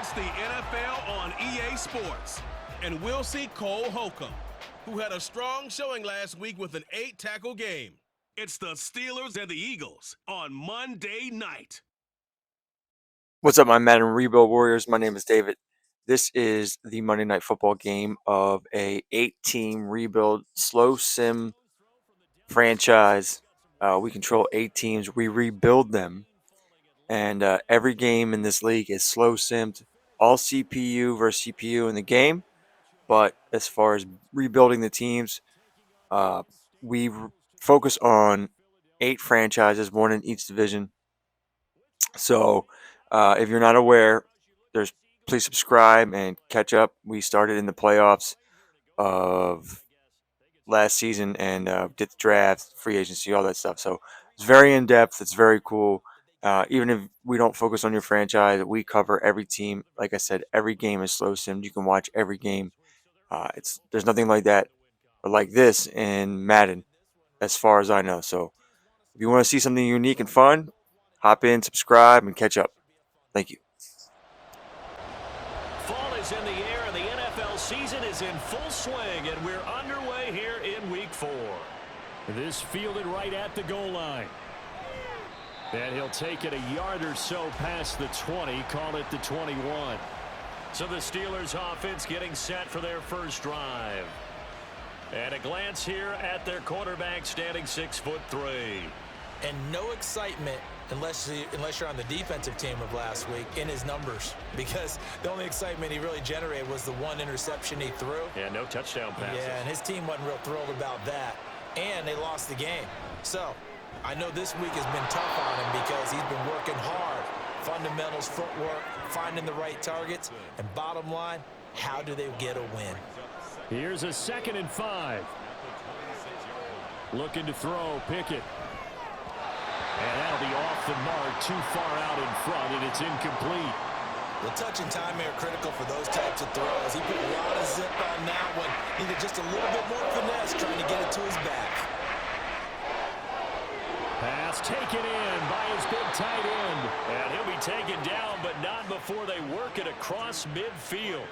It's the NFL on EA Sports. And we'll see Cole Holcomb, who had a strong showing last week with an 8-tackle game. It's the Steelers and the Eagles on Monday night. What's up, my Madden Rebuild Warriors? My name is David. This is the Monday Night Football game of a 8-team rebuild slow sim franchise. We control 8 teams. We rebuild them. And every game in this league is slow simmed. All CPU versus CPU in the game. But as far as rebuilding the teams, we focus on 8 franchises, 1 in each division. So if you're not aware, please subscribe and catch up. We started in the playoffs of last season and did the draft, free agency, all that stuff. So it's very in-depth. It's very cool. Even if we don't focus on your franchise, we cover every team. Like I said, every game is slow simmed. You can watch every game. There's nothing like that or like this in Madden, as far as I know. So if you want to see something unique and fun, hop in, subscribe, and catch up. Thank you. Fall is in the air, and the NFL season is in full swing, and we're underway here in Week 4. This fielded right at the goal line. And he'll take it a yard or so past the 20, call it the 21. So the Steelers offense getting set for their first drive. And a glance here at their quarterback, standing 6'3". And no excitement unless you're on the defensive team of last week in his numbers, because the only excitement he really generated was the 1 interception he threw. Yeah, no touchdown passes. Yeah, and his team wasn't real thrilled about that. And they lost the game. So I know this week has been tough on him because he's been working hard. Fundamentals, footwork, finding the right targets. And bottom line, how do they get a win? Here's a 2nd and 5. Looking to throw, Pickett. And that'll be off the mark, too far out in front, and it's incomplete. The touch and timing are critical for those types of throws. He put a lot of zip on that one. Needed just a little bit more finesse trying to get it to his back. Pass taken in by his big tight end. And he'll be taken down, but not before they work it across midfield.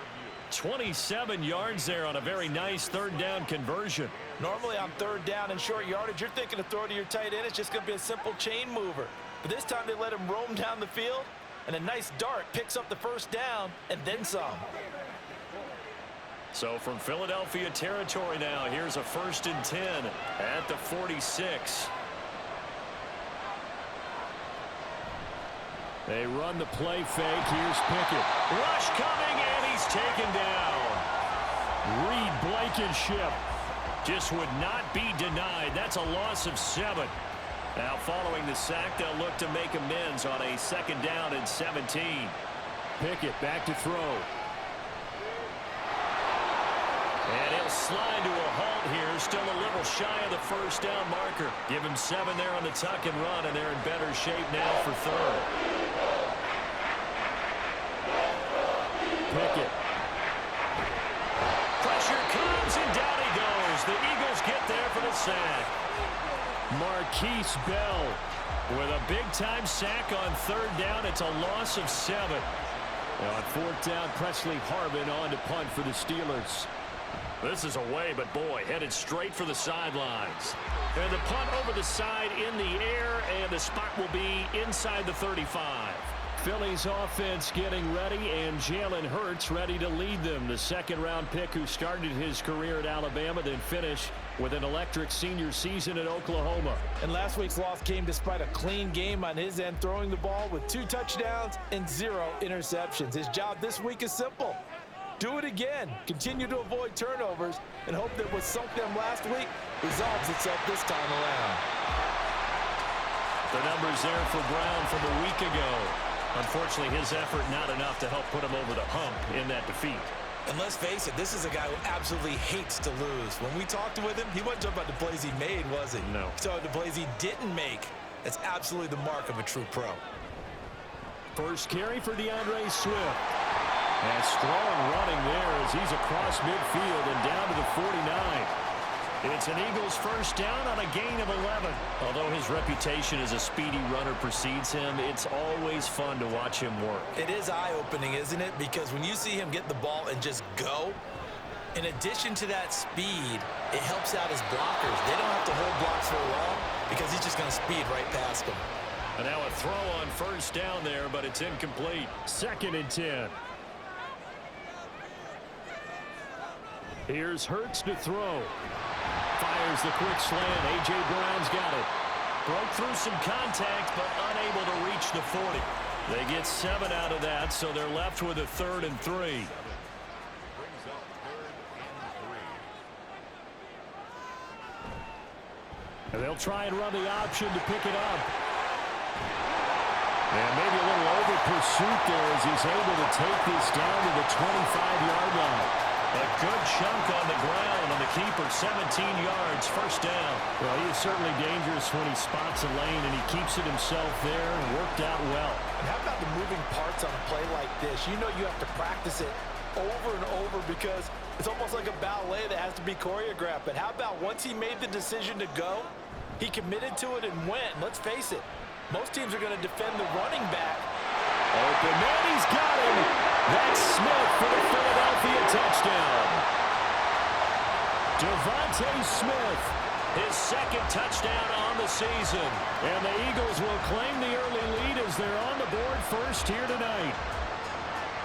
27 yards there on a very nice 3rd down conversion. Normally on 3rd down and short yardage, you're thinking of throw to your tight end. It's just going to be a simple chain mover. But this time they let him roam down the field, and a nice dart picks up the 1st down and then some. So from Philadelphia territory now, here's a 1st and 10 at the 46. They run the play fake. Here's Pickett. Rush coming, and he's taken down. Reed Blankenship just would not be denied. That's a loss of 7. Now following the sack, they'll look to make amends on a 2nd down and 17. Pickett back to throw. And he'll slide to a halt here. Still a little shy of the 1st down marker. Give him 7 there on the tuck and run, and they're in better shape now for 3rd. Pickett. Pressure comes, and down he goes. The Eagles get there for the sack. Marquise Bell with a big-time sack on 3rd down. It's a loss of 7. Now on 4th down, Presley Harvin on to punt for the Steelers. This is away, but boy, headed straight for the sidelines. And the punt over the side in the air, and the spot will be inside the 35. Philly's offense getting ready, and Jalen Hurts ready to lead them. The 2nd-round pick who started his career at Alabama, then finished with an electric senior season at Oklahoma. And last week's loss came despite a clean game on his end, throwing the ball with 2 touchdowns and 0 interceptions. His job this week is simple. Do it again. Continue to avoid turnovers and hope that what sunk them last week resolves itself this time around. The numbers there for Brown from a week ago. Unfortunately, his effort not enough to help put him over the hump in that defeat. And let's face it, this is a guy who absolutely hates to lose. When we talked with him, he wasn't talking about the plays he made, was he? No. So the plays he didn't make, that's absolutely the mark of a true pro. First carry for DeAndre Swift. And strong running there as he's across midfield and down to the 49. It's an Eagles first down on a gain of 11. Although his reputation as a speedy runner precedes him, it's always fun to watch him work. It is eye-opening, isn't it? Because when you see him get the ball and just go, in addition to that speed, it helps out his blockers. They don't have to hold blocks for long because he's just going to speed right past them. And now a throw on first down there, but it's incomplete. 2nd and 10. Here's Hurts to throw. Fires the quick slant. A.J. Brown's got it. Broke through some contact, but unable to reach the 40. They get 7 out of that, so they're left with a 3rd and 3. And they'll try and run the option to pick it up. And maybe a little over pursuit there as he's able to take this down to the 25-yard line. A good chunk on the ground on the keeper, 17 yards, first down. Well, he is certainly dangerous when he spots a lane, and he keeps it himself there and worked out well. And how about the moving parts on a play like this? You know you have to practice it over and over because it's almost like a ballet that has to be choreographed. But how about once he made the decision to go, he committed to it and went. Let's face it, most teams are going to defend the running back. Open man, he's got him. That's Smith for the Philadelphia touchdown. Devontae Smith, his 2nd touchdown on the season. And the Eagles will claim the early lead as they're on the board first here tonight.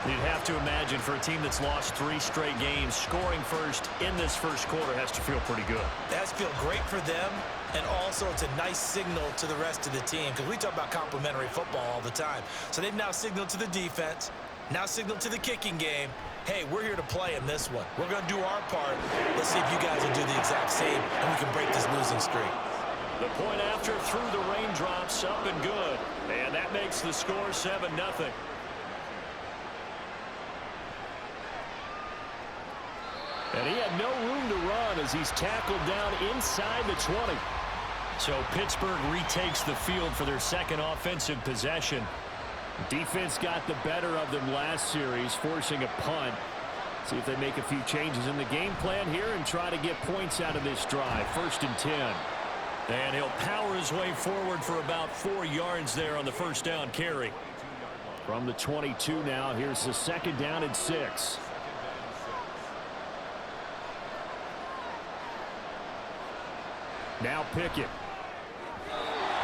You'd have to imagine for a team that's lost 3 straight games, scoring first in this first quarter has to feel pretty good. That has to feel great for them, and also it's a nice signal to the rest of the team because we talk about complementary football all the time. So they've now signaled to the defense, now signaled to the kicking game, hey, we're here to play in this one. We're going to do our part. Let's see if you guys will do the exact same, and we can break this losing streak. The point after through the raindrops, up and good. And that makes the score 7-0. And he had no room to run as he's tackled down inside the 20. So Pittsburgh retakes the field for their 2nd offensive possession. Defense got the better of them last series, forcing a punt. See if they make a few changes in the game plan here and try to get points out of this drive. 1st and 10. And he'll power his way forward for about 4 yards there on the first down carry. From the 22 now, here's the 2nd down and 6. Now Pickett.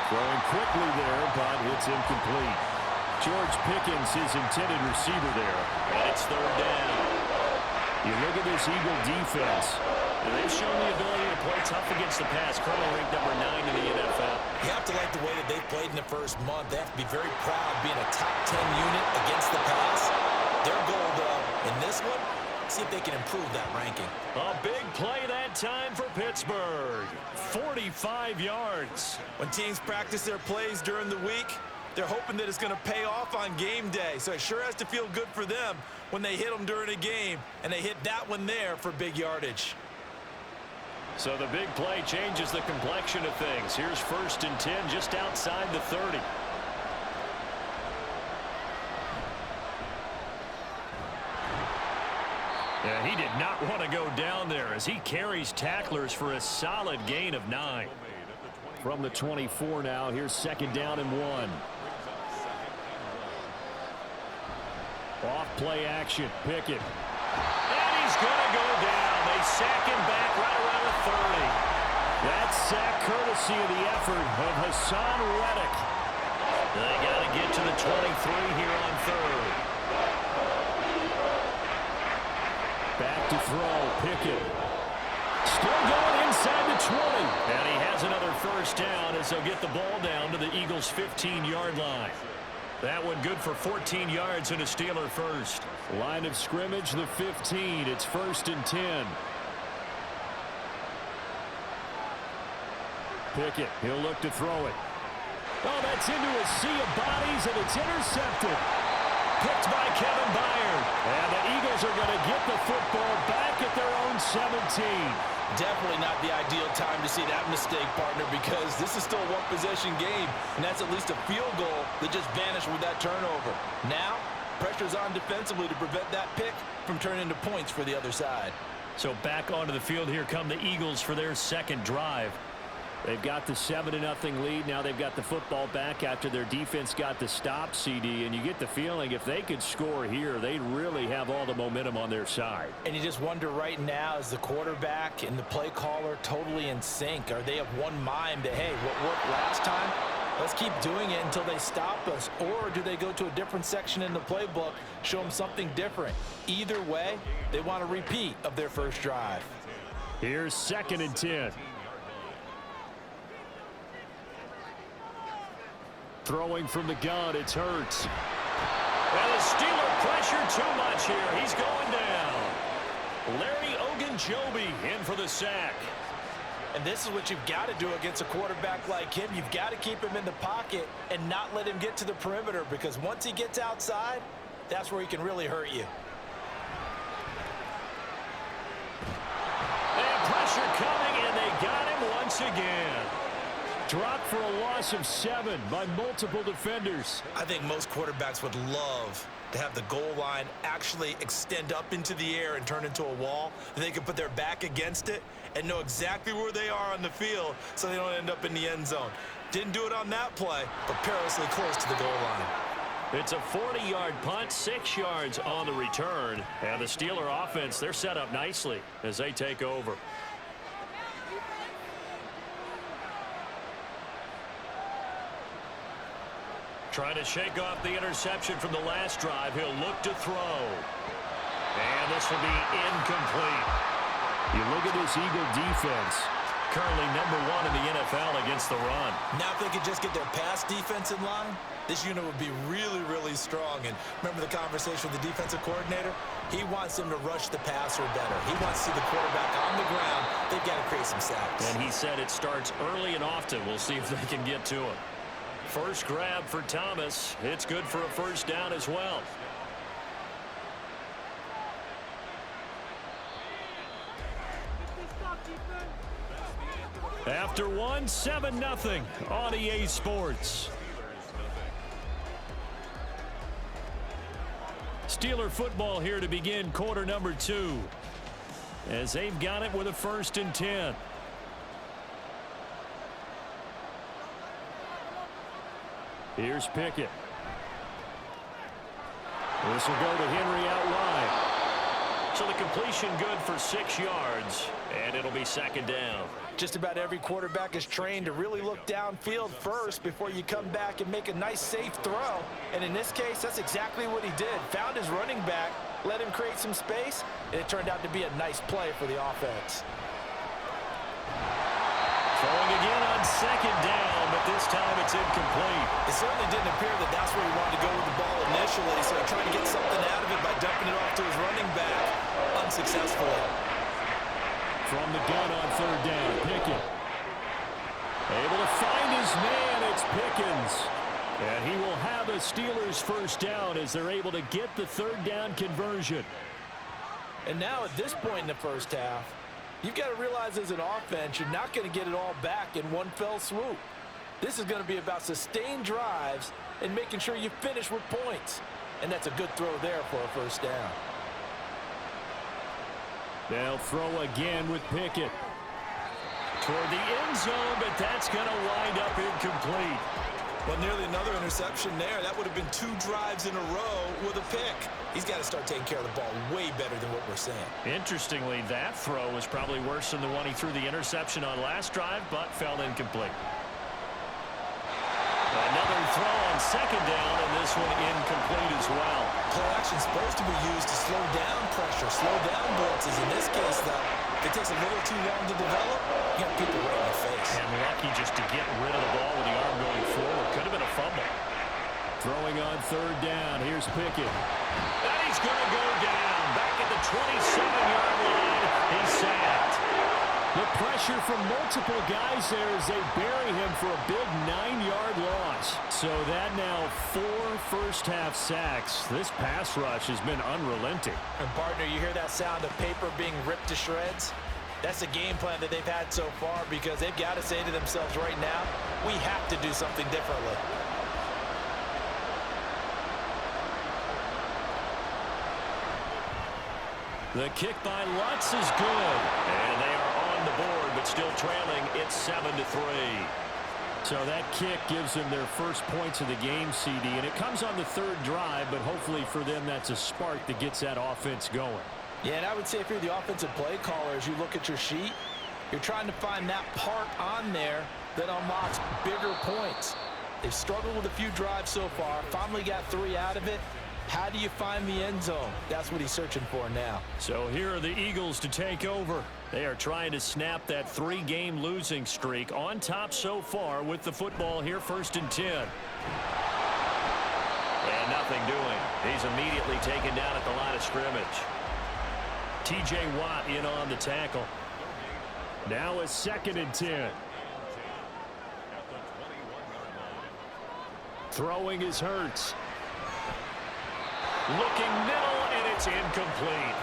Throwing quickly there, but it's incomplete. George Pickens, his intended receiver there. And it's 3rd down. You look at this Eagle defense. And they've shown the ability to play tough against the pass. Currently ranked number 9 in the NFL. You have to like the way that they've played in the first month. They have to be very proud being a top 10 unit against the pass. Their goal, though, in this one, see if they can improve that ranking. A big play that time for Pittsburgh. 45 yards. When teams practice their plays during the week, they're hoping that it's going to pay off on game day. So it sure has to feel good for them when they hit them during a game, and they hit that one there for big yardage. So the big play changes the complexion of things. Here's 1st and 10 just outside the 30. And he did not want to go down there as he carries tacklers for a solid gain of 9. From the 24 now, here's 2nd down and 1. Off play action, Pickett. And he's going to go down. They sack him back right around the 30. That's sack courtesy of the effort of Hassan Reddick. They got to get to the 23 here on 3rd. Back to throw, Pickett. Still going inside the 20. And he has another first down as they'll get the ball down to the Eagles' 15-yard line. That one good for 14 yards and a Steeler first. Line of scrimmage, the 15. It's 1st and 10. Pickett, he'll look to throw it. Oh, that's into a sea of bodies, and it's intercepted. Picked by Kevin Byard. And the Eagles are going to get the football back at their own 17. Definitely not the ideal time to see that mistake, partner, because this is still a one-possession game, and that's at least a field goal that just vanished with that turnover. Now, pressure's on defensively to prevent that pick from turning into points for the other side. So back onto the field here come the Eagles for their second drive. They've got the 7-0 lead. Now they've got the football back after their defense got the stop, CD. And you get the feeling if they could score here, they'd really have all the momentum on their side. And you just wonder right now, is the quarterback and the play caller totally in sync? Are they of one mind that, hey, what worked last time, let's keep doing it until they stop us? Or do they go to a different section in the playbook, show them something different? Either way, they want a repeat of their first drive. Here's 2nd and 10. Throwing from the gun, it's Hurts. And the Steeler pressure too much here. He's going down. Larry Ogunjobi in for the sack. And this is what you've got to do against a quarterback like him. You've got to keep him in the pocket and not let him get to the perimeter, because once he gets outside, that's where he can really hurt you. And pressure coming, and they got him once again. Dropped for a loss of 7 by multiple defenders. I think most quarterbacks would love to have the goal line actually extend up into the air and turn into a wall. They can put their back against it and know exactly where they are on the field so they don't end up in the end zone. Didn't do it on that play, but perilously close to the goal line. It's a 40-yard punt, 6 yards on the return. And the Steeler offense, they're set up nicely as they take over. Trying to shake off the interception from the last drive. He'll look to throw. And this will be incomplete. You look at this Eagle defense. Currently #1 in the NFL against the run. Now if they could just get their pass defense in line, this unit would be really, really strong. And remember the conversation with the defensive coordinator? He wants them to rush the passer better. He wants to see the quarterback on the ground. They've got to create some sacks. And he said it starts early and often. We'll see if they can get to him. First grab for Thomas. It's good for a first down as well. After one, 7-0 on EA Sports. Steeler football here to begin quarter number 2. As they've got it with a 1st and 10. Here's Pickett. This will go to Henry out wide. So the completion good for 6 yards, and it'll be 2nd down. Just about every quarterback is trained to really look downfield first before you come back and make a nice, safe throw. And in this case, that's exactly what he did. Found his running back, let him create some space, and it turned out to be a nice play for the offense. Throwing again on 2nd down, but this time it's incomplete. It certainly didn't appear that that's where he wanted to go with the ball initially, so he tried to get something out of it by dumping it off to his running back unsuccessfully. From the gun on 3rd down, Pickett. Able to find his man, it's Pickens. And he will have a Steelers first down as they're able to get the 3rd down conversion. And now at this point in the first half, you've got to realize as an offense, you're not going to get it all back in one fell swoop. This is going to be about sustained drives and making sure you finish with points. And that's a good throw there for a first down. They'll throw again with Pickett. Toward the end zone, but that's going to wind up incomplete. Well, nearly another interception there. That would have been 2 drives in a row with a pick. He's got to start taking care of the ball way better than what we're seeing. Interestingly, that throw was probably worse than the one he threw the interception on last drive, but fell incomplete. Another throw on 2nd down, and this one incomplete as well. Play action is supposed to be used to slow down pressure, slow down blitzes. In this case, though, if it takes a little too long to develop, you got people right in the face. And lucky just to get rid of the ball with the arm going forward. Could have been a fumble. Throwing on 3rd down. Here's Pickett. And he's going to go down. Back at the 27-yard line. He's sacked. The pressure from multiple guys there as they bury him for a big 9-yard loss. So that now 4 first-half sacks. This pass rush has been unrelenting. And, partner, you hear that sound of paper being ripped to shreds? That's the game plan that they've had so far because they've got to say to themselves right now, we have to do something differently. The kick by Lutz is good. And they are on the board, but still trailing. It's 7-3. So that kick gives them their first points of the game, CD. And it comes on the third drive, but hopefully for them that's a spark that gets that offense going. Yeah, and I would say if you're the offensive play caller, as you look at your sheet, you're trying to find that part on there that unlocks bigger points. They've struggled with a few drives so far. Finally got 3 out of it. How do you find the end zone? That's what he's searching for now. So here are the Eagles to take over. They are trying to snap that 3-game losing streak on top so far with the football here, 1st and 10. And nothing doing. He's immediately taken down at the line of scrimmage. T.J. Watt in on the tackle. Now a 2nd and 10. Throwing is Hurts. Looking middle, and it's incomplete.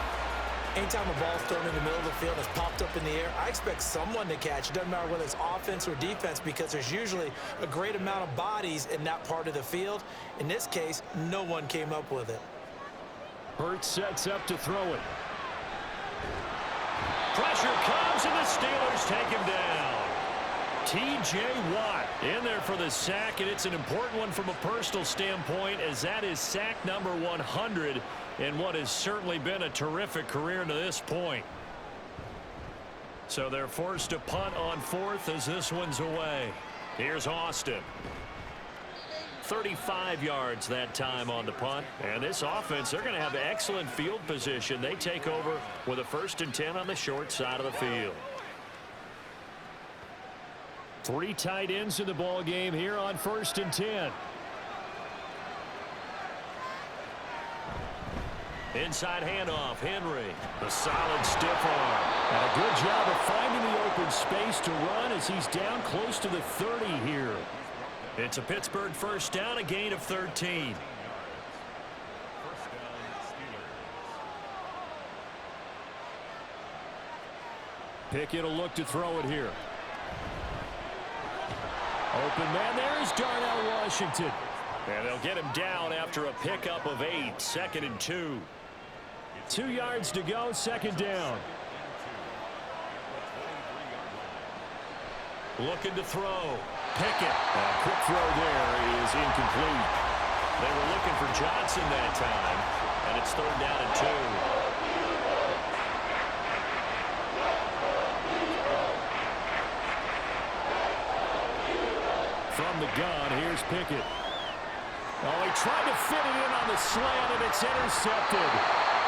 Anytime a ball's thrown in the middle of the field, it's popped up in the air, I expect someone to catch. It doesn't matter whether it's offense or defense, because there's usually a great amount of bodies in that part of the field. In this case, no one came up with it. Hurts sets up to throw it. Pressure comes, and the Steelers take him down. T.J. Watt in there for the sack, and it's an important one from a personal standpoint, as that is sack number 100 in what has certainly been a terrific career to this point. So they're forced to punt on 4th as this one's away. Here's Austin. 35 yards that time on the punt. And this offense, they're going to have excellent field position. They take over with a 1st and 10 on the short side of the field. 3 tight ends in the ball game here on 1st and 10. Inside handoff, Henry. The solid stiff arm. And a good job of finding the open space to run as he's down close to the 30 here. It's a Pittsburgh 1st down, a gain of 13. Pickett will look to throw it here. Open man, there's Darnell Washington. And they'll get him down after a pickup of 8, 2nd and 2. 2 yards to go, 2nd down. Looking to throw. Pickett. A quick throw there is incomplete. They were looking for Johnson that time, and it's 3rd down and 2. From the gun, here's Pickett. Oh, he tried to fit it in on the slant, and it's intercepted.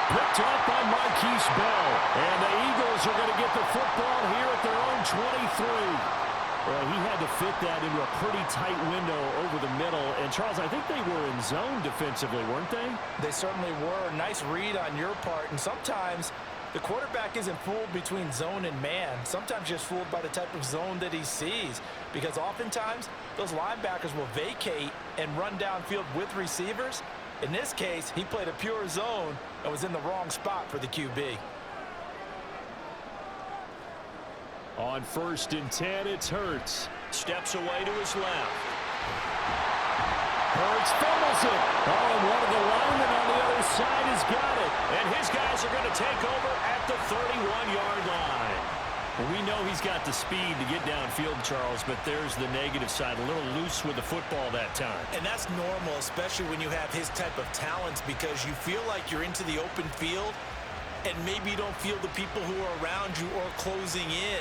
Picked off by Marquise Bell. And the Eagles are going to get the football here at their own 23. Well, he had to fit that into a pretty tight window over the middle. And, Charles, I think they were in zone defensively, weren't they? They certainly were. Nice read on your part. And sometimes the quarterback isn't fooled between zone and man. Sometimes just fooled by the type of zone that he sees. Because oftentimes, those linebackers will vacate and run downfield with receivers. In this case, he played a pure zone and was in the wrong spot for the QB. On 1st and 10, it's Hurts. Steps away to his left. Hurts fumbles it. Oh, and one of the linemen on the other side has got it. And his guys are going to take over at the 31-yard line. We know he's got the speed to get downfield, Charles, but there's the negative side. A little loose with the football that time. And that's normal, especially when you have his type of talents, because you feel like you're into the open field and maybe you don't feel the people who are around you or closing in.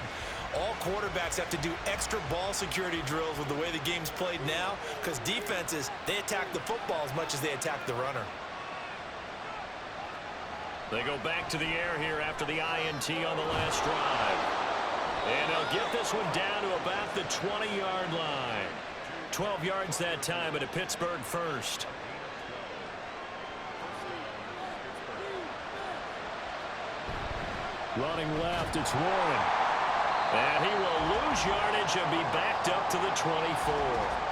All quarterbacks have to do extra ball security drills with the way the game's played now, because defenses, they attack the football as much as they attack the runner. They go back to the air here after the INT on the last drive. And they'll get this one down to about the 20-yard line. 12 yards that time at a Pittsburgh 1st. Running left, it's Warren. And he will lose yardage and be backed up to the 24.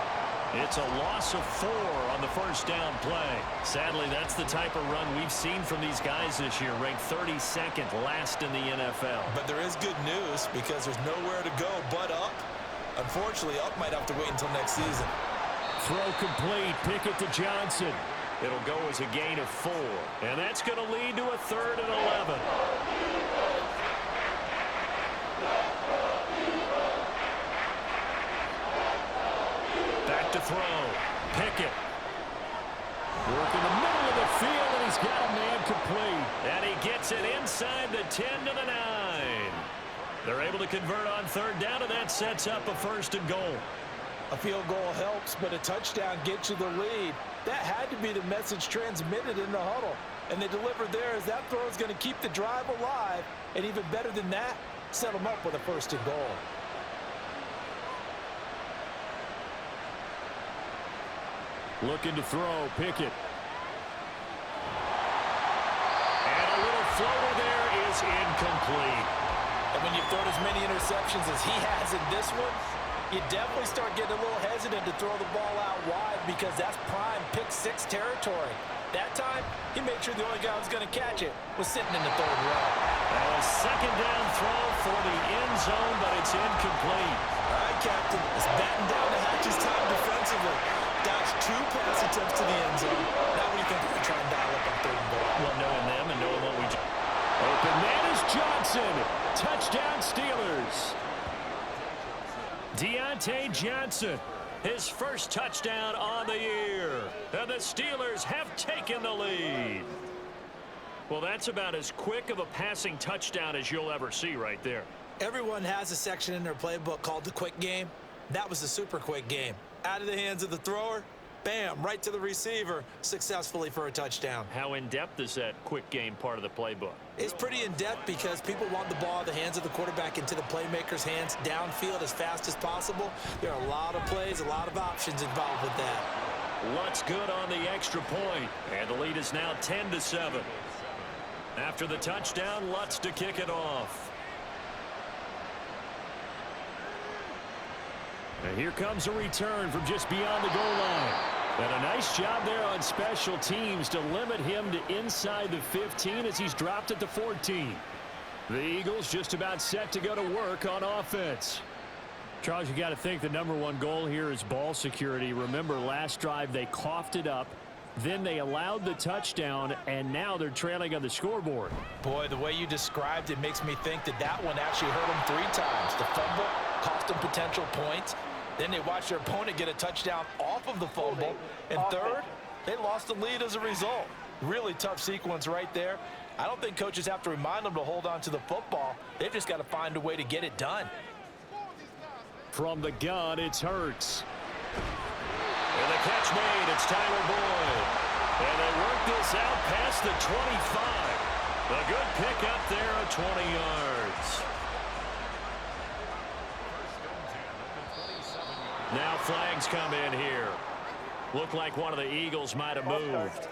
It's a loss of 4 on the 1st down play. Sadly, that's the type of run we've seen from these guys this year, ranked 32nd last in the NFL. But there is good news, because there's nowhere to go but up. Unfortunately, up might have to wait until next season. Throw complete. Pickett to Johnson. It'll go as a gain of 4. And that's going to lead to a 3rd and 11. Back to throw. Pickett. Work in the middle of the field, and he's got a man complete. And he gets it inside the 10 to the 9. They're able to convert on 3rd down, and that sets up a 1st and goal. A field goal helps, but a touchdown gets you the lead. That had to be the message transmitted in the huddle. And they delivered there as that throw is going to keep the drive alive. And even better than that, set them up with a 1st and goal. Looking to throw, Pickett. And a little floater there is incomplete. And when you've thrown as many interceptions as he has in this one, you definitely start getting a little hesitant to throw the ball out wide because that's prime pick-6 territory. That time, he made sure the only guy who was going to catch it was sitting in the 3rd row. A 2nd down throw for the end zone, but it's incomplete. All right, Captain, it's batten down the hatches time defensively. Dodged 2 pass attempts to the end zone. Now what do you think we're going to try and dial up on 3rd and goal? Well, knowing them and knowing what we do. Open man is Johnson. Touchdown Steelers. Deontay Johnson, his first touchdown on the year. And the Steelers have taken the lead. Well, that's about as quick of a passing touchdown as you'll ever see right there. Everyone has a section in their playbook called the quick game. That was the super quick game. Out of the hands of the thrower, bam, right to the receiver, successfully for a touchdown. How in-depth is that quick game part of the playbook? It's pretty in-depth because people want the ball in the hands of the quarterback into the playmaker's hands downfield as fast as possible. There are a lot of plays, a lot of options involved with that. Lutz good on the extra point, and the lead is now 10-7. After the touchdown, Lutz to kick it off. And here comes a return from just beyond the goal line. And a nice job there on special teams to limit him to inside the 15 as he's dropped at the 14. The Eagles just about set to go to work on offense. Charles, you got to think the #1 goal here is ball security. Remember, last drive they coughed it up. Then they allowed the touchdown, and now they're trailing on the scoreboard. Boy, the way you described it makes me think that that one actually hurt them 3 times. The fumble cost them potential points. Then they watched their opponent get a touchdown off of the fumble. And third, they lost the lead as a result. Really tough sequence right there. I don't think coaches have to remind them to hold on to the football. They've just got to find a way to get it done. From the gun, it's Hurts. And the catch made, it's Tyler Boyd. And they work this out past the 25. A good pick up there of 20 yards. Now flags come in here. Looked like one of the Eagles might have moved.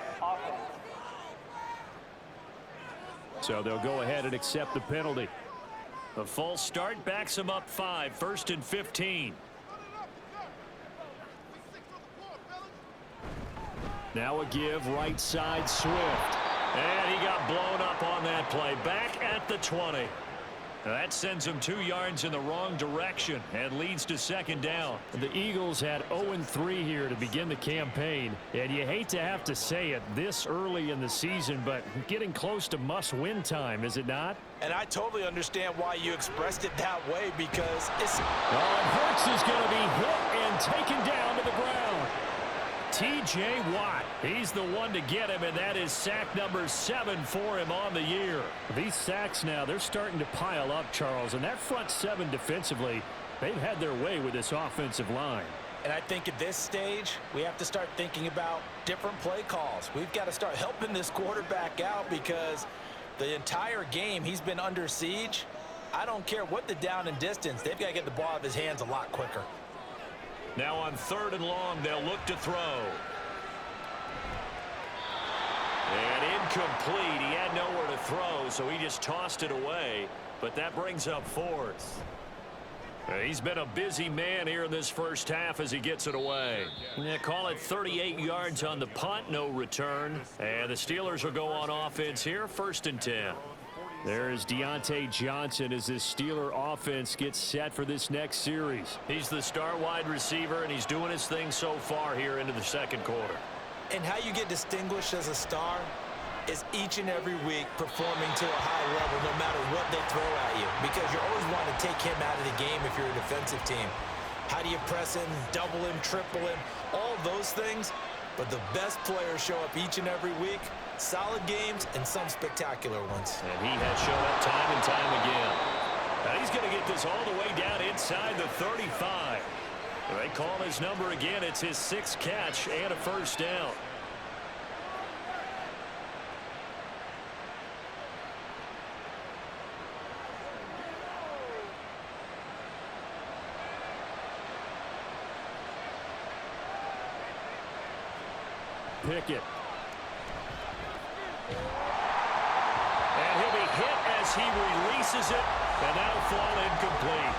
So they'll go ahead and accept the penalty. The false start backs them up 5, 1st and 15. Now a give right side Swift. And he got blown up on that play. Back at the 20. That sends him 2 yards in the wrong direction and leads to 2nd down. The Eagles had 0-3 here to begin the campaign. And you hate to have to say it this early in the season, but getting close to must-win time, is it not? And I totally understand why you expressed it that way because it's... Oh, and Hurts is going to be hit and taken down to the ground. T.J. Watt, he's the one to get him, and that is sack number 7 for him on the year. These sacks now, they're starting to pile up, Charles, and that front 7 defensively, they've had their way with this offensive line. And I think at this stage, we have to start thinking about different play calls. We've got to start helping this quarterback out because the entire game he's been under siege. I don't care what the down and distance, they've got to get the ball out of his hands a lot quicker. Now on 3rd and long, they'll look to throw. And incomplete. He had nowhere to throw, so he just tossed it away. But that brings up 4th. He's been a busy man here in this first half as he gets it away. Yeah, call it 38 yards on the punt, no return. And the Steelers will go on offense here, 1st and 10. There's Deontay Johnson as this Steeler offense gets set for this next series. He's the star wide receiver, and he's doing his thing so far here into the 2nd quarter. And how you get distinguished as a star is each and every week performing to a high level no matter what they throw at you, because you always want to take him out of the game if you're a defensive team. How do you press him, double him, triple him, all those things? But the best players show up each and every week, solid games and some spectacular ones. And he has shown up time and time again. Now he's going to get this all the way down inside the 35. They call his number again. It's his 6th catch and a first down. Pickett. And he'll be hit as he releases it, and that'll fall incomplete.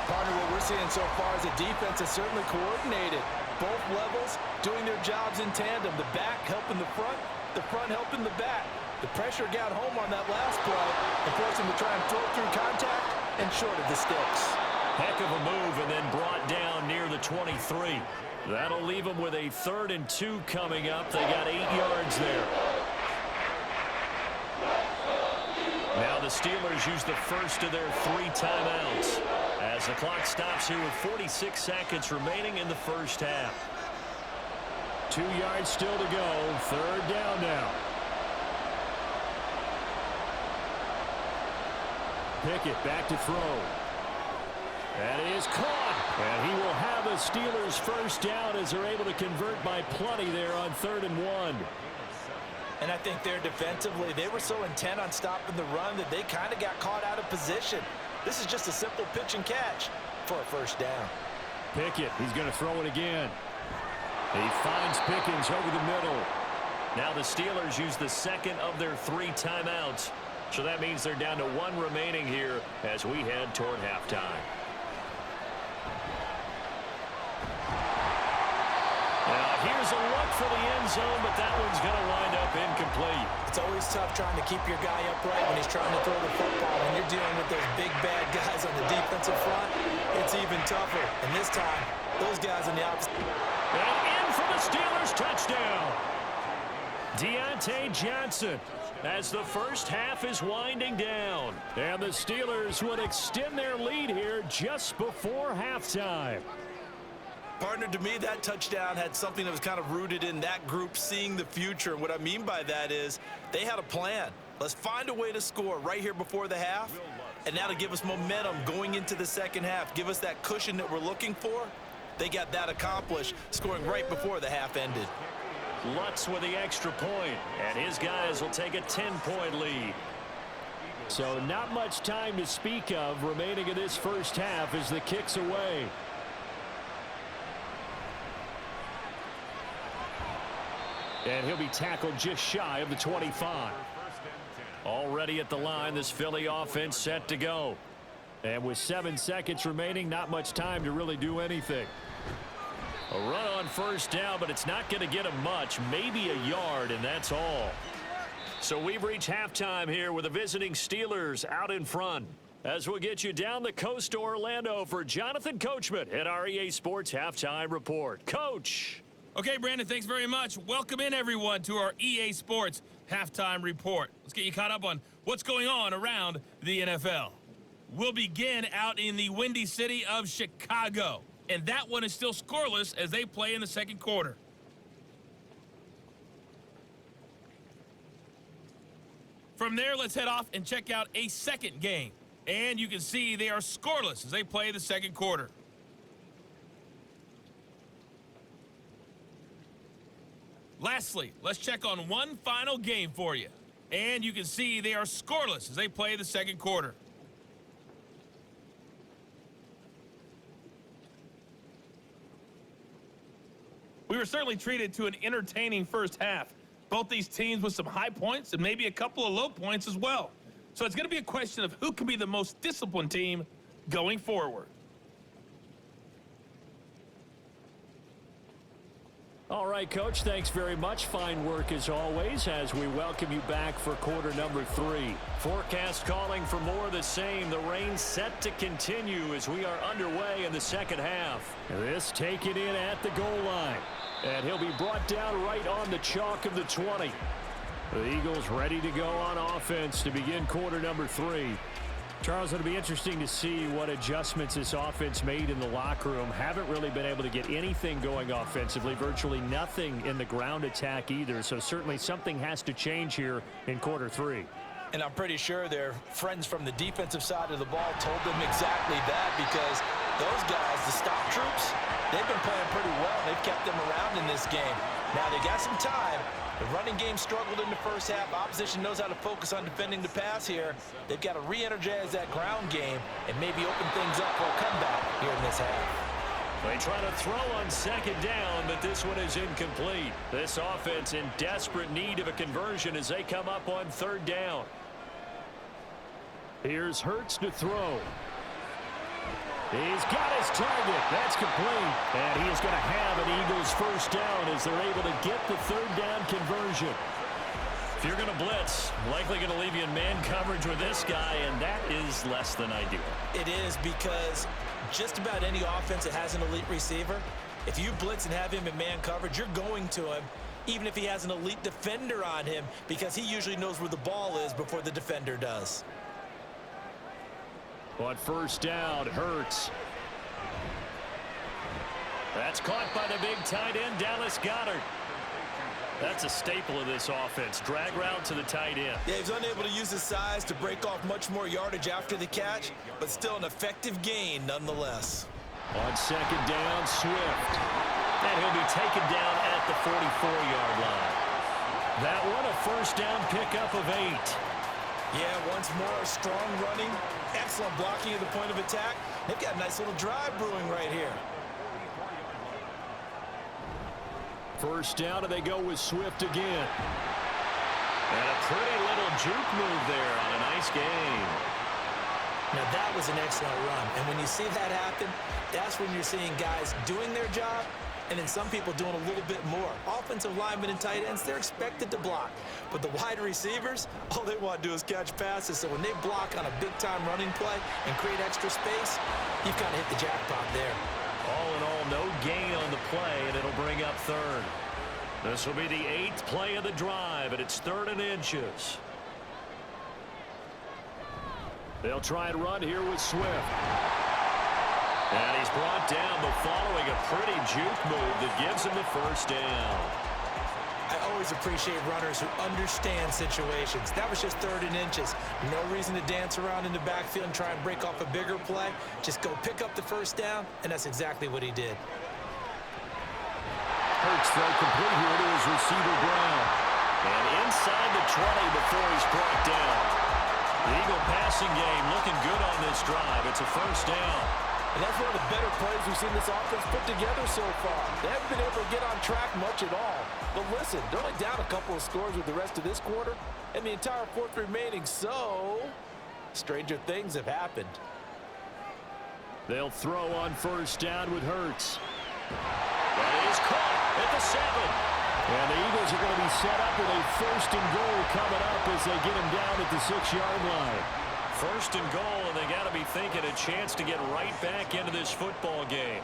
Partner, what we're seeing so far is the defense is certainly coordinated. Both levels doing their jobs in tandem. The back helping the front helping the back. The pressure got home on that last play and forced him to try and throw through contact and short of the sticks. Heck of a move, and then brought down near the 23. That'll leave them with a 3rd and 2 coming up. They got 8 yards there. Now the Steelers use the first of their 3 timeouts as the clock stops here with 46 seconds remaining in the first half. 2 yards still to go. 3rd down now. Pickett back to throw. That is caught. And he will have the Steelers first down as they're able to convert by plenty there on 3rd and 1. And I think there defensively, they were so intent on stopping the run that they kind of got caught out of position. This is just a simple pitch and catch for a first down. Pickett, he's going to throw it again. He finds Pickens over the middle. Now the Steelers use the 2nd of their 3 timeouts. So that means they're down to 1 remaining here as we head toward halftime. Now here's a look for the end zone, but that one's going to wind up incomplete. It's always tough trying to keep your guy upright when he's trying to throw the football. When you're dealing with those big bad guys on the defensive front, it's even tougher. And this time, those guys on the opposite. And in for the Steelers touchdown. Deontay Johnson as the first half is winding down. And the Steelers would extend their lead here just before halftime. Partner, to me, that touchdown had something that was kind of rooted in that group seeing the future. And what I mean by that is they had a plan. Let's find a way to score right here before the half. And that'll give us momentum going into the second half. Give us that cushion that we're looking for. They got that accomplished, scoring right before the half ended. Lutz with the extra point, and his guys will take a 10-point lead. So not much time to speak of remaining in this first half as the kick's away. And he'll be tackled just shy of the 25. Already at the line, this Philly offense set to go. And with 7 seconds remaining, not much time to really do anything. A run on first down, but it's not going to get him much, maybe a yard, and that's all. So we've reached halftime here with the visiting Steelers out in front. As we'll get you down the coast to Orlando for Jonathan Coachman at our EA Sports Halftime Report. Coach. Okay, Brandon, thanks very much. Welcome in, everyone, to our EA Sports Halftime Report. Let's get you caught up on what's going on around the NFL. We'll begin out in the windy city of Chicago. And that one is still scoreless as they play in the second quarter. From there, let's head off and check out a second game. And you can see they are scoreless as they play the second quarter. Lastly, let's check on one final game for you. And you can see they are scoreless as they play the second quarter. We were certainly treated to an entertaining first half. Both these teams with some high points and maybe a couple of low points as well. So it's going to be a question of who can be the most disciplined team going forward. All right, Coach, thanks very much. Fine work as always as we welcome you back for quarter number 3. Forecast calling for more of the same. The rain set to continue as we are underway in the second half. This taken in at the goal line. And he'll be brought down right on the chalk of the 20. The Eagles ready to go on offense to begin quarter number 3. Charles, it'll be interesting to see what adjustments this offense made in the locker room. Haven't really been able to get anything going offensively, virtually nothing in the ground attack either. So certainly something has to change here in quarter 3. And I'm pretty sure their friends from the defensive side of the ball told them exactly that, because those guys, the stop troops, they've been playing pretty well. They've kept them around in this game. Now they got some time. The running game struggled in the first half. Opposition knows how to focus on defending the pass here. They've got to re-energize that ground game and maybe open things up for a comeback here in this half. They try to throw on second down, but this one is incomplete. This offense in desperate need of a conversion as they come up on third down. Here's Hurts to throw. He's got his target. That's complete. And he is going to have an Eagles first down as they're able to get the third down conversion. If you're going to blitz, likely going to leave you in man coverage with this guy, and that is less than ideal. It is, because just about any offense that has an elite receiver, if you blitz and have him in man coverage, you're going to him, even if he has an elite defender on him, because he usually knows where the ball is before the defender does. On first down, Hurts. That's caught by the big tight end, Dallas Goedert. That's a staple of this offense. Drag route to the tight end. Yeah, he's unable to use his size to break off much more yardage after the catch, but still an effective gain nonetheless. On second down, Swift. And he'll be taken down at the 44-yard line. That one a first down pickup of 8. Yeah, once more, strong running, excellent blocking at the point of attack. They've got a nice little drive brewing right here. First down, and they go with Swift again. And a pretty little juke move there on a nice game. Now, that was an excellent run. And when you see that happen, that's when you're seeing guys doing their job, and then some people doing a little bit more. Offensive linemen and tight ends, they're expected to block. But the wide receivers, all they want to do is catch passes. So when they block on a big-time running play and create extra space, you've kind of hit the jackpot there. All in all, no gain on the play, and it'll bring up third. This will be the 8th play of the drive, and it's 3rd and inches. They'll try and run here with Swift. And he's brought down, but following a pretty juke move that gives him the first down. I always appreciate runners who understand situations. That was just 3rd and inches. No reason to dance around in the backfield and try and break off a bigger play. Just go pick up the first down, and that's exactly what he did. Hurts throw complete here to his receiver Brown. And inside the 20 before he's brought down. The Eagle passing game looking good on this drive. It's a first down. And that's one of the better plays we've seen this offense put together so far. They haven't been able to get on track much at all. But listen, they're only down a couple of scores with the rest of this quarter, and the entire 4th remaining, so stranger things have happened. They'll throw on first down with Hurts. That is caught at the 7. And the Eagles are going to be set up with a 1st and goal coming up as they get him down at the 6-yard line. 1st and goal, and they got to be thinking a chance to get right back into this football game.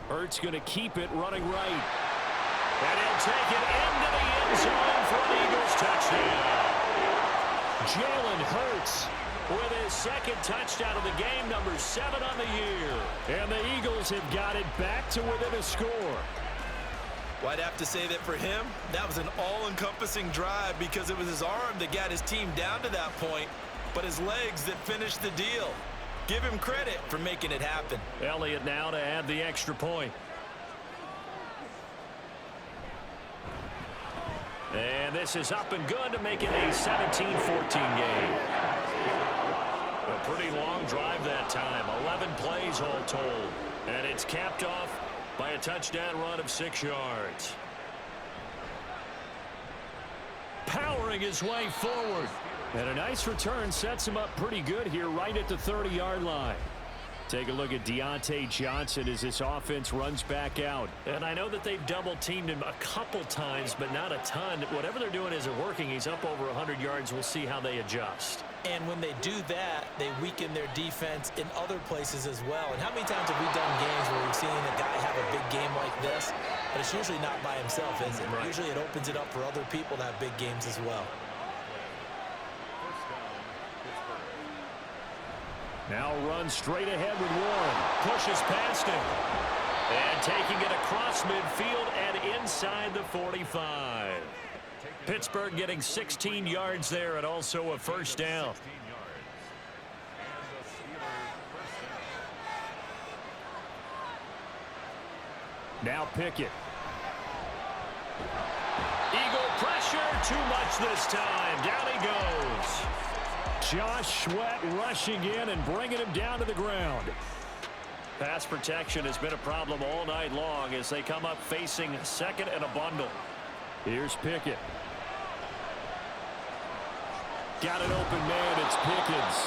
Hurts going to keep it running right. And he'll take it into the end zone for an Eagles touchdown. Jalen Hurts with his 2nd touchdown of the game, number 7 on the year. And the Eagles have got it back to within a score. Well, I'd have to say that for him, that was an all-encompassing drive, because it was his arm that got his team down to that point, but his legs that finished the deal. Give him credit for making it happen. Elliott now to add the extra point. And this is up and good to make it a 17-14 game. A pretty long drive that time. 11 plays all told. And it's capped off by a touchdown run of 6 yards. Powering his way forward. And a nice return sets him up pretty good here right at the 30-yard line. Take a look at Deontay Johnson as this offense runs back out. And I know that they've double-teamed him a couple times, but not a ton. Whatever they're doing isn't working. He's up over 100 yards. We'll see how they adjust. And when they do that, they weaken their defense in other places as well. And how many times have we done games where we've seen a guy have a big game like this, but it's usually not by himself, is it? Right. Usually it opens it up for other people to have big games as well. Now runs straight ahead with Warren. Pushes past him. And taking it across midfield and inside the 45. Pittsburgh getting 16 yards there and also a first down. Now Pickett. Eagle pressure, too much this time. Down he goes. Josh Sweat rushing in and bringing him down to the ground. Pass protection has been a problem all night long as they come up facing second and a bundle. Here's Pickett. Got an open man, it's Pickens.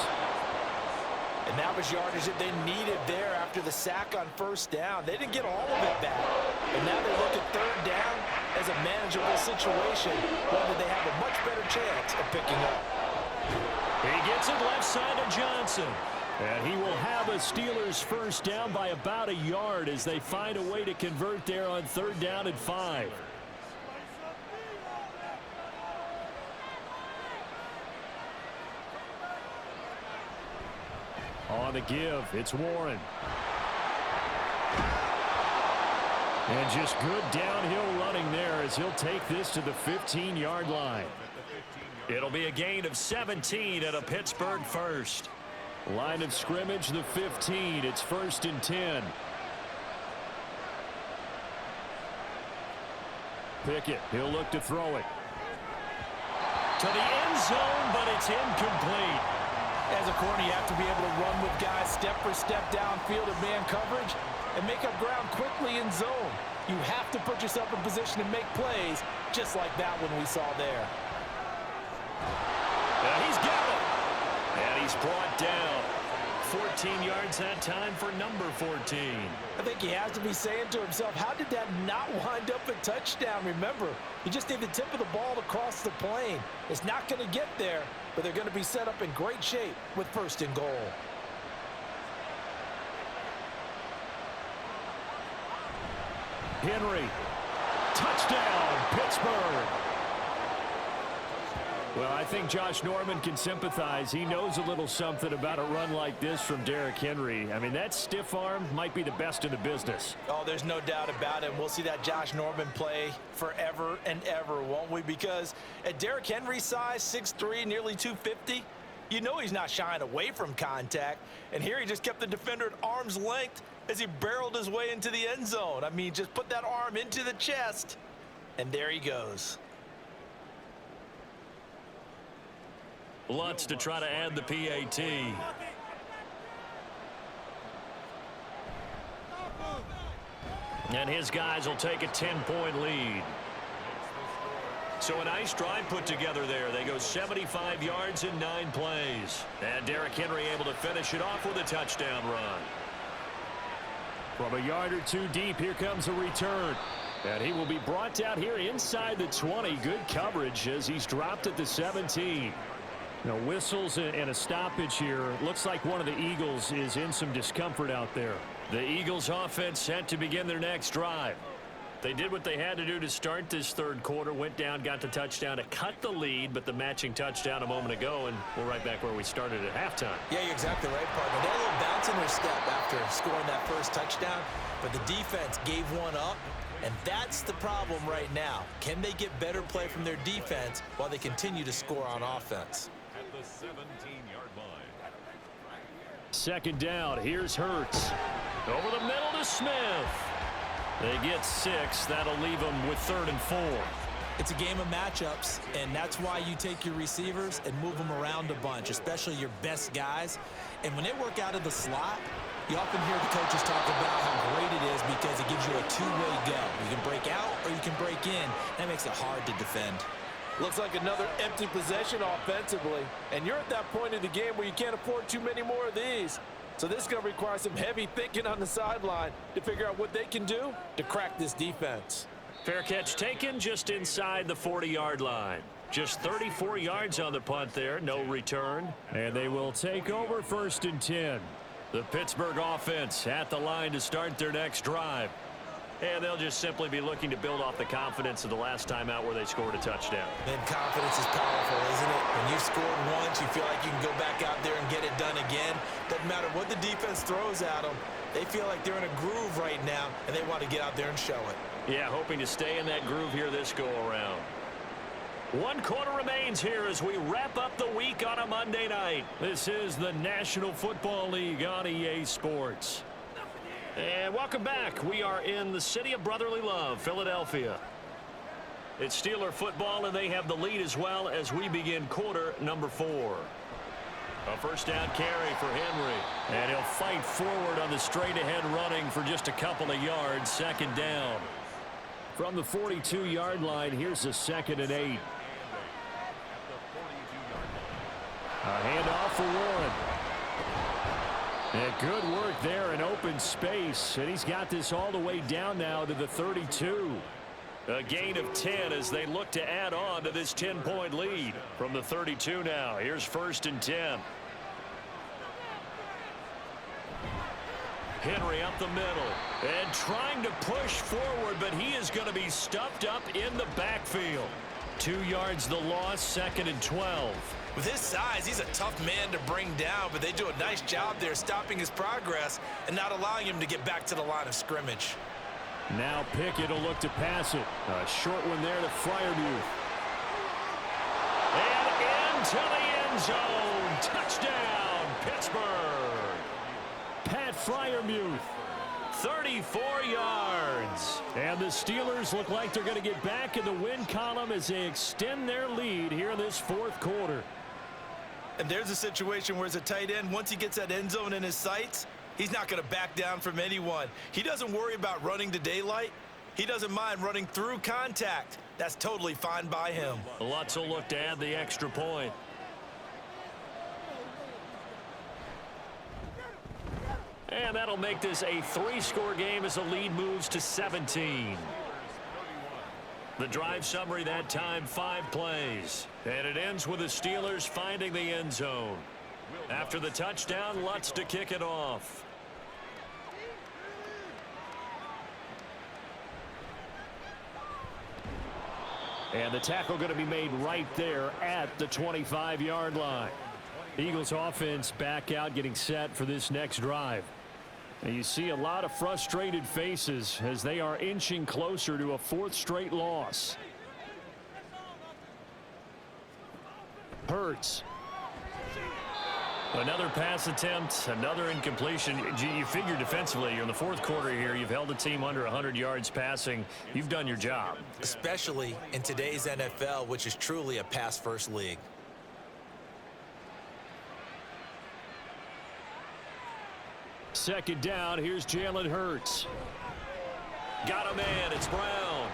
And that was yardage that they needed there after the sack on first down. They didn't get all of it back. And now they look at third down as a manageable situation, one that they have a much better chance of picking up. He gets it left side to Johnson. And he will have a Steelers first down by about a yard as they find a way to convert there on third down and 5. On the give, it's Warren. And just good downhill running there as he'll take this to the 15-yard line. It'll be a gain of 17 at a Pittsburgh first. Line of scrimmage, the 15. It's 1st and 10. Pickett, he'll look to throw it. To the end zone, but it's incomplete. As a corner, you have to be able to run with guys step for step downfield in man coverage and make up ground quickly in zone. You have to put yourself in position to make plays, just like that one we saw there. He's got it. And he's brought down. 14 yards that time for number 14. I think he has to be saying to himself, how did that not wind up a touchdown? Remember, you just need the tip of the ball to cross the plane. It's not going to get there, but they're going to be set up in great shape with 1st and goal. Henry. Touchdown, Pittsburgh. Well, I think Josh Norman can sympathize. He knows a little something about a run like this from Derrick Henry. I mean, that stiff arm might be the best in the business. Oh, there's no doubt about it. We'll see that Josh Norman play forever and ever, won't we? Because at Derrick Henry's size, 6'3", nearly 250, you know he's not shying away from contact. And here he just kept the defender at arm's length as he barreled his way into the end zone. I mean, just put that arm into the chest, and there he goes. Lutz to try to add the PAT. And his guys will take a 10-point lead. So a nice drive put together there. They go 75 yards in 9 plays. And Derrick Henry able to finish it off with a touchdown run. From a yard or two deep, here comes a return. And he will be brought down here inside the 20. Good coverage as he's dropped at the 17. Now, whistles and a stoppage here. Looks like one of the Eagles is in some discomfort out there. The Eagles offense set to begin their next drive. They did what they had to do to start this third quarter. Went down, got the touchdown to cut the lead, but the matching touchdown a moment ago, and we're right back where we started at halftime. Yeah, you're exactly right, partner. They had a little bounce in their step after scoring that first touchdown, but the defense gave one up, and that's the problem right now. Can they get better play from their defense while they continue to score on offense? At the 17-yard line. Second down, here's Hurts. Over the middle to Smith. They get 6. That'll leave them with 3rd and 4. It's a game of matchups, and that's why you take your receivers and move them around a bunch, especially your best guys. And when they work out of the slot, you often hear the coaches talk about how great it is because it gives you a two-way go. You can break out or you can break in. That makes it hard to defend. Looks like another empty possession offensively, and you're at that point in the game where you can't afford too many more of these. So this is going to require some heavy thinking on the sideline to figure out what they can do to crack this defense. Fair catch taken just inside the 40-yard line. Just 34 yards on the punt there, no return. And they will take over 1st and 10. The Pittsburgh offense at the line to start their next drive. And they'll just simply be looking to build off the confidence of the last time out where they scored a touchdown. And confidence is powerful, isn't it? When you've scored once, you feel like you can go back out there and get it done again. Doesn't matter what the defense throws at them. They feel like they're in a groove right now, and they want to get out there and show it. Yeah, hoping to stay in that groove here this go-around. 1 quarter remains here as we wrap up the week on a Monday night. This is the National Football League on EA Sports. And welcome back. We are in the city of brotherly love, Philadelphia. It's Steeler football, and they have the lead as well as we begin quarter number 4. A first down carry for Henry. And he'll fight forward on the straight-ahead running for just a couple of yards. 2nd down. From the 42-yard line, here's a 2nd and 8. A handoff for Warren. And good work there in open space. And he's got this all the way down now to the 32. A gain of 10 as they look to add on to this 10-point lead. From the 32 now, here's 1st and 10. Henry up the middle and trying to push forward, but he is going to be stuffed up in the backfield. 2 yards the loss, 2nd and 12. With his size, he's a tough man to bring down, but they do a nice job there stopping his progress and not allowing him to get back to the line of scrimmage. Now Pickett will look to pass it. A short one there to Freiermuth. And into the end zone. Touchdown, Pittsburgh. Pat Freiermuth, 34 yards. And the Steelers look like they're going to get back in the win column as they extend their lead here in this 4th quarter. And there's a situation where as a tight end, once he gets that end zone in his sights, he's not going to back down from anyone. He doesn't worry about running to daylight. He doesn't mind running through contact. That's totally fine by him. Lutz will look to add the extra point. And that'll make this a 3-score game as the lead moves to 17. The drive summary that time, 5 plays. And it ends with the Steelers finding the end zone. After the touchdown, Lutz to kick it off. And the tackle going to be made right there at the 25-yard line. Eagles offense back out getting set for this next drive. And you see a lot of frustrated faces as they are inching closer to a 4th straight loss. Hurts. Another pass attempt, another incompletion. You figure defensively, you're in the 4th quarter here. You've held the team under 100 yards passing. You've done your job. Especially in today's NFL, which is truly a pass-first league. Second down, here's Jalen Hurts. Got a man, it's Brown.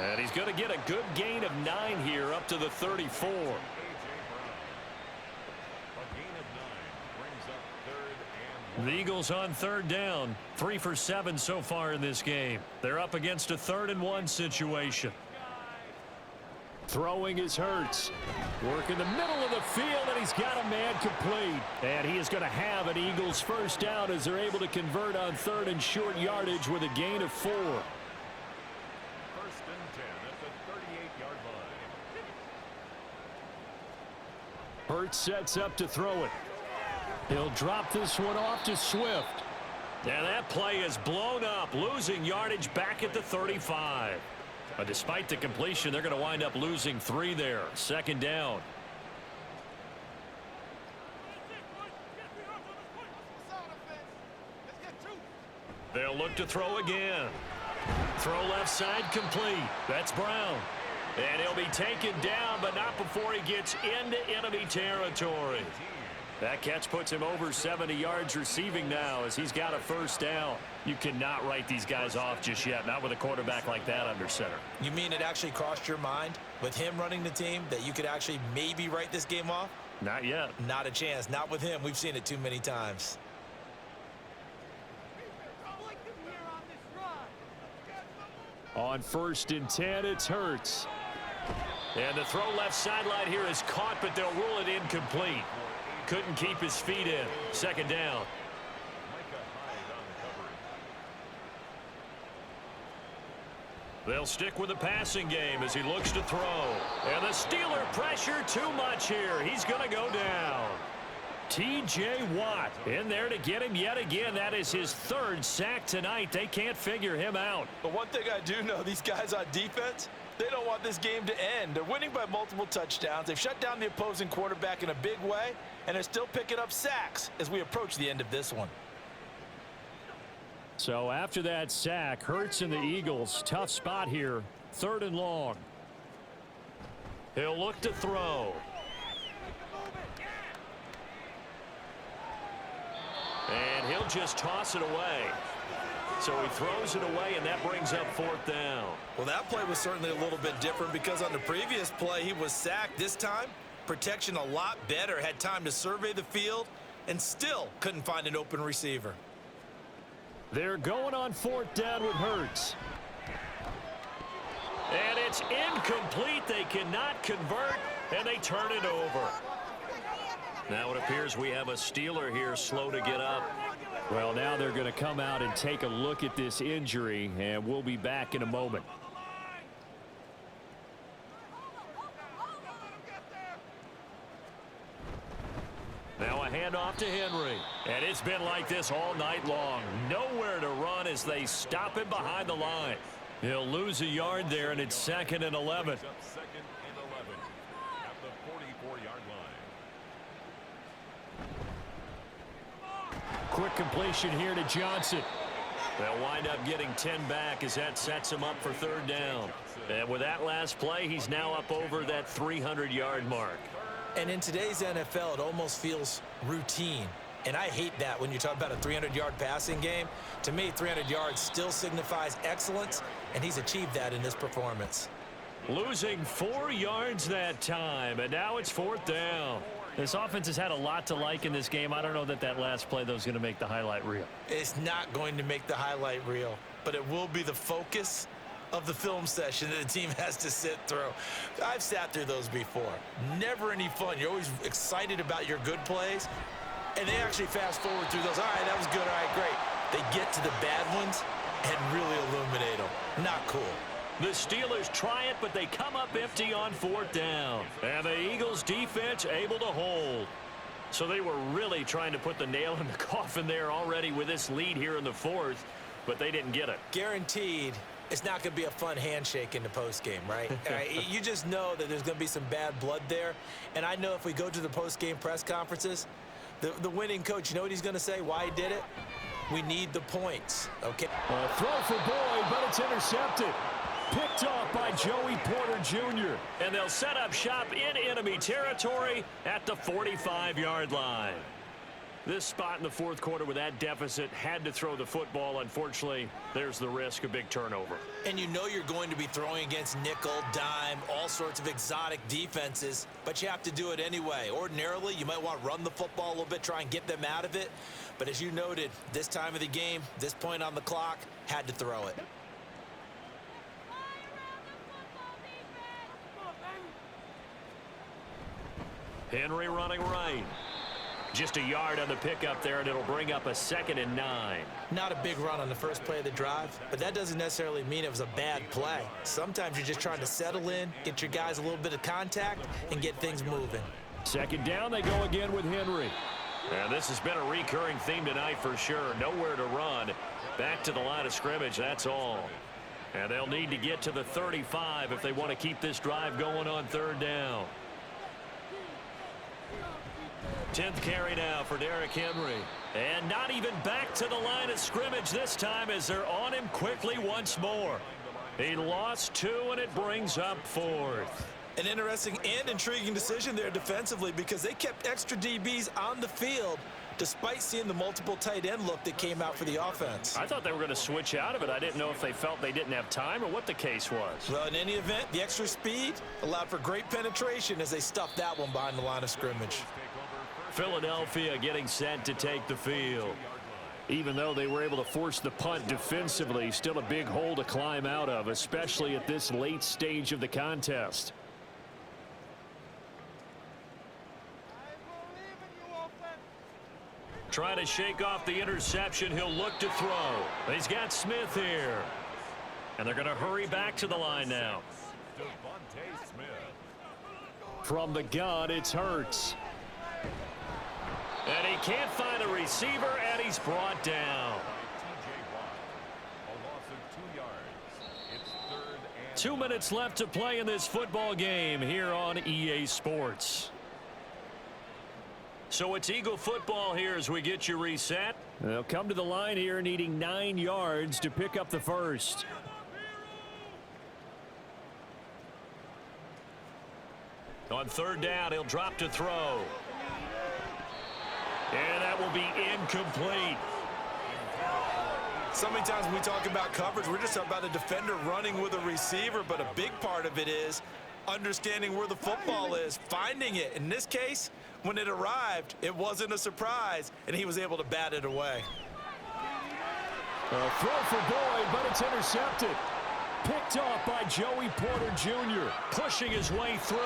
And he's going to get a good gain of 9 here up to the 34. The Eagles on 3rd down, 3 for 7 so far in this game. They're up against a 3rd and 1 situation. Throwing is Hurts. Work in the middle of the field, and he's got a man complete. And he is going to have an Eagles first down as they're able to convert on 3rd and short yardage with a gain of 4. 1st and 10 at the 38-yard line. Hurts sets up to throw it. He'll drop this one off to Swift. And that play is blown up, losing yardage back at the 35. But despite the completion, they're going to wind up losing 3 there. 2nd down. They'll look to throw again. Throw left side complete. That's Brown. And he'll be taken down, but not before he gets into enemy territory. That catch puts him over 70 yards receiving now as he's got a first down. You cannot write these guys off just yet, not with a quarterback like that under center. You mean it actually crossed your mind with him running the team that you could actually maybe write this game off? Not yet. Not a chance. Not with him. We've seen it too many times. On 1st and 10, it's Hurts. And the throw left sideline here is caught, but they'll rule it incomplete. Couldn't keep his feet in. Second down. They'll stick with the passing game as he looks to throw. And the Steeler pressure too much here. He's going to go down. T.J. Watt in there to get him yet again. That is his third sack tonight. They can't figure him out. But one thing I do know, these guys on defense, they don't want this game to end. They're winning by multiple touchdowns. They've shut down the opposing quarterback in a big way, and they're still picking up sacks as we approach the end of this one. So after that sack, Hurts and the Eagles, tough spot here. 3rd and long. He'll look to throw. And he'll just toss it away. So he throws it away, and that brings up 4th down. Well, that play was certainly a little bit different because on the previous play, he was sacked. This time, protection a lot better. Had time to survey the field and still couldn't find an open receiver. They're going on 4th down with Hurts. And it's incomplete. They cannot convert, and they turn it over. Now it appears we have a Steeler here slow to get up. Well, now they're going to come out and take a look at this injury, and we'll be back in a moment. Now a handoff to Henry. And it's been like this all night long. Nowhere to run as they stop him behind the line. He'll lose a yard there, and it's 2nd and 11. Second and 11 at the 44-yard line. Quick completion here to Johnson. They'll wind up getting 10 back as that sets him up for 3rd down. And with that last play, he's now up over that 300-yard mark. And in today's NFL, it almost feels routine. And I hate that when you talk about a 300-yard passing game. To me, 300 yards still signifies excellence, and he's achieved that in this performance. Losing 4 yards that time, and now it's 4th down. This offense has had a lot to like in this game. I don't know that that last play, though, is going to make the highlight reel. It's not going to make the highlight reel, but it will be the focus of the film session that the team has to sit through. I've sat through those before. Never any fun. You're always excited about your good plays, and they actually fast forward through those. All right, that was good. All right, great. They get to the bad ones and really illuminate them. Not cool. The Steelers try it, but they come up empty on 4th down. And the Eagles defense able to hold. So they were really trying to put the nail in the coffin there already with this lead here in the 4th, but they didn't get it. Guaranteed it's not going to be a fun handshake in the postgame, right? You just know that there's going to be some bad blood there. And I know if we go to the postgame press conferences, the winning coach, you know what he's going to say, why he did it? We need the points, okay? A throw for Boyd, but it's intercepted. Picked off by Joey Porter Jr. And they'll set up shop in enemy territory at the 45-yard line. This spot in the 4th quarter with that deficit had to throw the football. Unfortunately, there's the risk of big turnover. And you know you're going to be throwing against nickel, dime, all sorts of exotic defenses, but you have to do it anyway. Ordinarily, you might want to run the football a little bit, try and get them out of it. But as you noted, this time of the game, this point on the clock, had to throw it. Henry running right. Just a yard on the pickup there, and it'll bring up a 2nd and 9. Not a big run on the first play of the drive, but that doesn't necessarily mean it was a bad play. Sometimes you're just trying to settle in, get your guys a little bit of contact, and get things moving. 2nd down, they go again with Henry. And this has been a recurring theme tonight for sure. Nowhere to run. Back to the line of scrimmage, that's all. And they'll need to get to the 35 if they want to keep this drive going on 3rd down. 10th carry now for Derrick Henry. And not even back to the line of scrimmage this time as they're on him quickly once more. He lost 2, and it brings up 4th. An interesting and intriguing decision there defensively because they kept extra DBs on the field despite seeing the multiple tight end look that came out for the offense. I thought they were going to switch out of it. I didn't know if they felt they didn't have time or what the case was. Well, in any event, the extra speed allowed for great penetration as they stuffed that one behind the line of scrimmage. Philadelphia getting set to take the field. Even though they were able to force the punt defensively, still a big hole to climb out of, especially at this late stage of the contest. Trying to shake off the interception. He'll look to throw. He's got Smith here. And they're going to hurry back to the line now. From the gun, it's Hurts. And he can't find a receiver, and he's brought down. 2 minutes left to play in this football game here on EA Sports. So it's Eagle football here as we get you reset. They'll come to the line here needing 9 yards to pick up the first. On third down, he'll drop to throw. And that will be incomplete. So many times when we talk about coverage, we're just talking about a defender running with a receiver, but a big part of it is understanding where the football is, finding it. In this case, when it arrived, it wasn't a surprise, and he was able to bat it away. A throw for Boyd, but it's intercepted. Picked off by Joey Porter Jr., pushing his way through.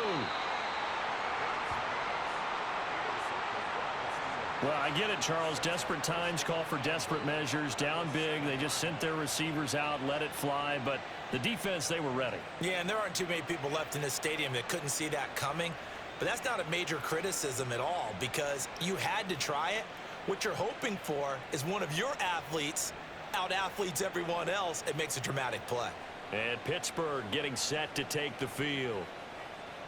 Well, I get it, Charles. Desperate times call for desperate measures. Down big, they just sent their receivers out, let it fly, but the defense, they were ready. Yeah, and there aren't too many people left in this stadium that couldn't see that coming. But that's not a major criticism at all because you had to try it. What you're hoping for is one of your athletes out-athletes everyone else and makes a dramatic play. And Pittsburgh getting set to take the field.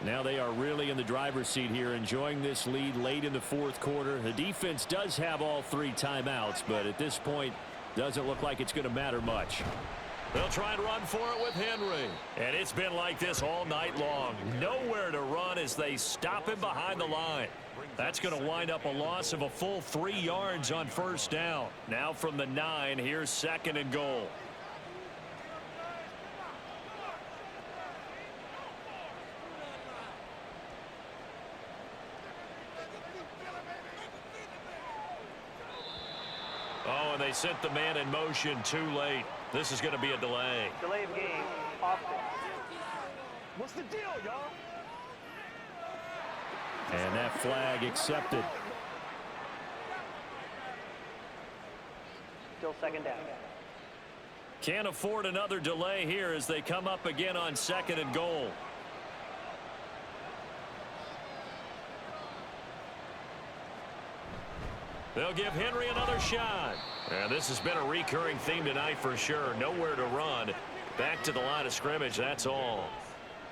Now they are really in the driver's seat here, enjoying this lead late in the fourth quarter. The defense does have all 3 timeouts, but at this point, doesn't look like it's going to matter much. They'll try and run for it with Henry. And it's been like this all night long. Nowhere to run as they stop him behind the line. That's going to wind up a loss of a full 3 yards on first down. Now from the 9, here's 2nd and goal. Oh, and they sent the man in motion too late. This is going to be a delay. Delay of game, Austin. What's the deal, y'all? And that flag accepted. Still 2nd down. Can't afford another delay here as they come up again on 2nd and goal. They'll give Henry another shot. And this has been a recurring theme tonight for sure. Nowhere to run. Back to the line of scrimmage, that's all.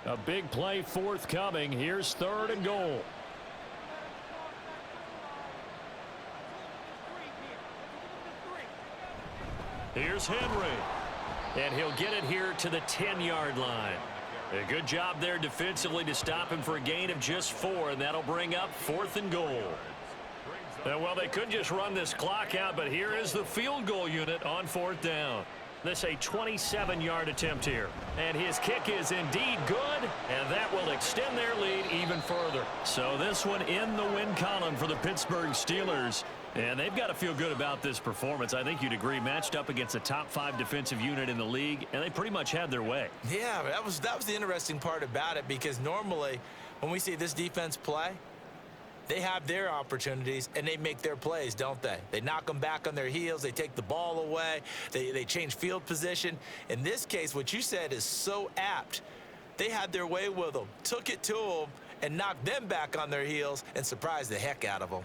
A big play forthcoming. Here's 3rd and goal. Here's Henry. And he'll get it here to the 10-yard line. A good job there defensively to stop him for a gain of just 4, and that'll bring up 4th and goal. Well, they could just run this clock out, but here is the field goal unit on 4th down. This a 27-yard attempt here. And his kick is indeed good, and that will extend their lead even further. So this one in the win column for the Pittsburgh Steelers. And they've got to feel good about this performance. I think you'd agree, matched up against a top 5 defensive unit in the league, and they pretty much had their way. Yeah, that was the interesting part about it because normally when we see this defense play, they have their opportunities, and they make their plays, don't they? They knock them back on their heels. They take the ball away. They change field position. In this case, what you said is so apt. They had their way with them, took it to them, and knocked them back on their heels and surprised the heck out of them.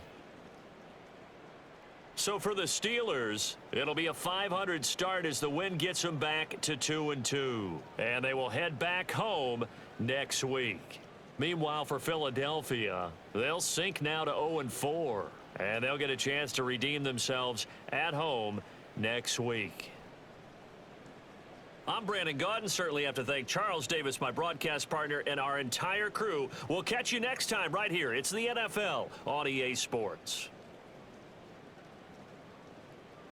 So for the Steelers, it'll be a 500 start as the win gets them back to 2-2. And they will head back home next week. Meanwhile, for Philadelphia, they'll sink now to 0-4, and they'll get a chance to redeem themselves at home next week. I'm Brandon Gaudin. Certainly have to thank Charles Davis, my broadcast partner, and our entire crew. We'll catch you next time right here. It's the NFL on EA Sports.